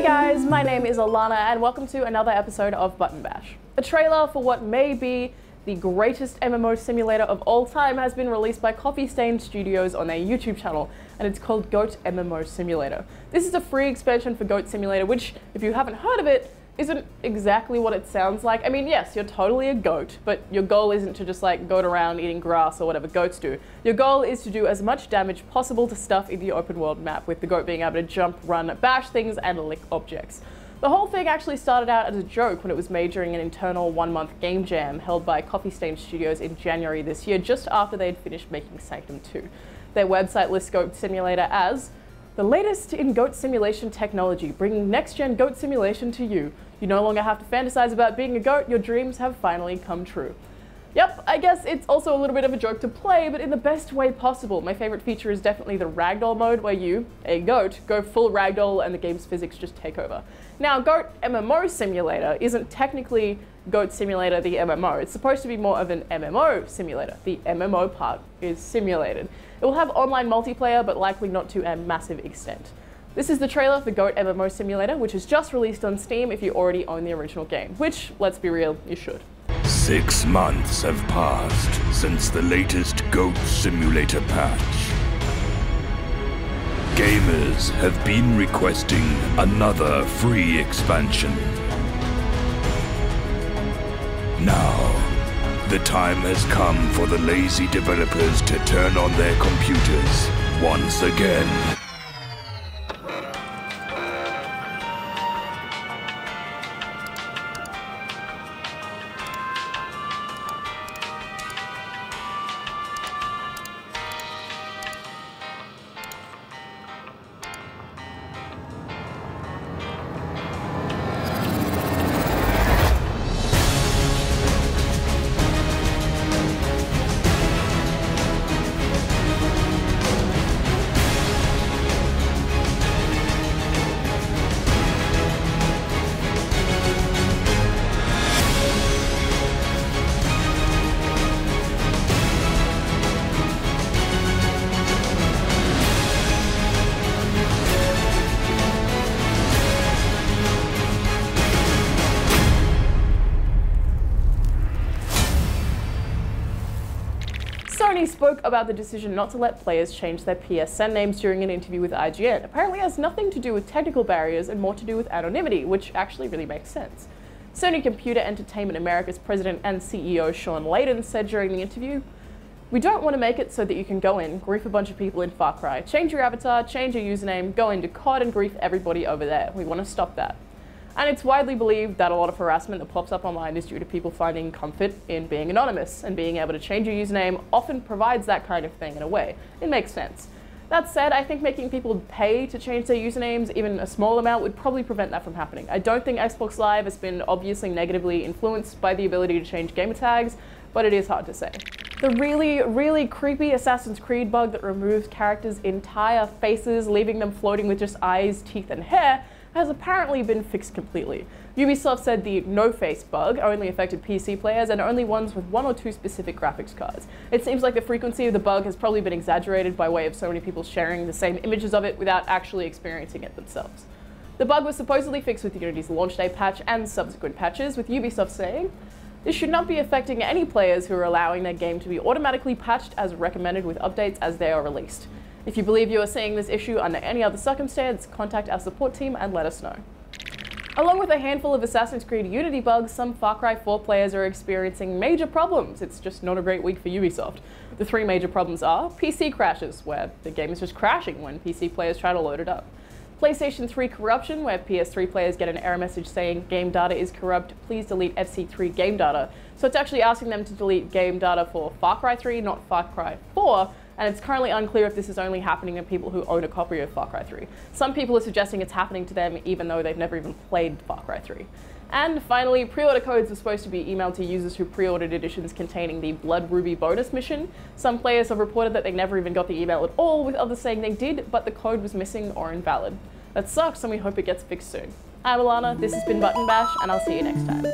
guys, my name is Alana and welcome to another episode of Button Bash. A trailer for what may be the greatest MMO simulator of all time has been released by Coffee Stain Studios on their YouTube channel, and it's called Goat MMO Simulator. This is a free expansion for Goat Simulator, which, if you haven't heard of it, isn't exactly what it sounds like. I mean, yes, you're totally a goat, but your goal isn't to just like goat around eating grass or whatever goats do. Your goal is to do as much damage possible to stuff in the open world map, with the goat being able to jump, run, bash things, and lick objects. The whole thing actually started out as a joke when it was made during an internal one-month game jam held by Coffee Stain Studios in January this year, just after they'd finished making Sanctum 2. Their website lists Goat Simulator as the latest in goat simulation technology, bringing next-gen goat simulation to you. You no longer have to fantasize about being a goat, your dreams have finally come true. Yep, I guess it's also a little bit of a joke to play, but in the best way possible. My favorite feature is definitely the ragdoll mode, where you, a goat, go full ragdoll and the game's physics just take over. Now, Goat MMO Simulator isn't technically Goat Simulator the MMO. It's supposed to be more of an MMO simulator. The MMO part is simulated. It will have online multiplayer, but likely not to a massive extent. This is the trailer for Goat MMO Simulator, which is just released on Steam if you already own the original game, which, let's be real, you should. 6 months have passed since the latest Goat Simulator patch. Gamers have been requesting another free expansion. Now, the time has come for the lazy developers to turn on their computers once again. Sony spoke about the decision not to let players change their PSN names during an interview with IGN. Apparently it has nothing to do with technical barriers and more to do with anonymity, which actually really makes sense. Sony Computer Entertainment America's president and CEO Sean Layden said during the interview, "We don't want to make it so that you can go in, grief a bunch of people in Far Cry, change your avatar, change your username, go into COD and grief everybody over there. We want to stop that." And it's widely believed that a lot of harassment that pops up online is due to people finding comfort in being anonymous, and being able to change your username often provides that kind of thing in a way. It makes sense. That said, I think making people pay to change their usernames, even a small amount, would probably prevent that from happening. I don't think Xbox Live has been obviously negatively influenced by the ability to change gamer tags, but it is hard to say. The really creepy Assassin's Creed bug that removes characters' entire faces, leaving them floating with just eyes, teeth, and hair, has apparently been fixed completely. Ubisoft said the no-face bug only affected PC players and only ones with 1 or 2 specific graphics cards. It seems like the frequency of the bug has probably been exaggerated by way of so many people sharing the same images of it without actually experiencing it themselves. The bug was supposedly fixed with Unity's launch day patch and subsequent patches, with Ubisoft saying, "This should not be affecting any players who are allowing their game to be automatically patched as recommended with updates as they are released. If you believe you are seeing this issue under any other circumstance, contact our support team and let us know." Along with a handful of Assassin's Creed Unity bugs, some Far Cry 4 players are experiencing major problems. It's just not a great week for Ubisoft. The 3 major problems are PC crashes, where the game is just crashing when PC players try to load it up. PlayStation 3 corruption, where PS3 players get an error message saying game data is corrupt, please delete FC3 game data. So it's actually asking them to delete game data for Far Cry 3, not Far Cry 4, and it's currently unclear if this is only happening to people who own a copy of Far Cry 3. Some people are suggesting it's happening to them even though they've never even played Far Cry 3. And finally, pre-order codes were supposed to be emailed to users who pre-ordered editions containing the Blood Ruby bonus mission. Some players have reported that they never even got the email at all, with others saying they did, but the code was missing or invalid. That sucks, and we hope it gets fixed soon. I'm Alana, this has been Button Bash, and I'll see you next time.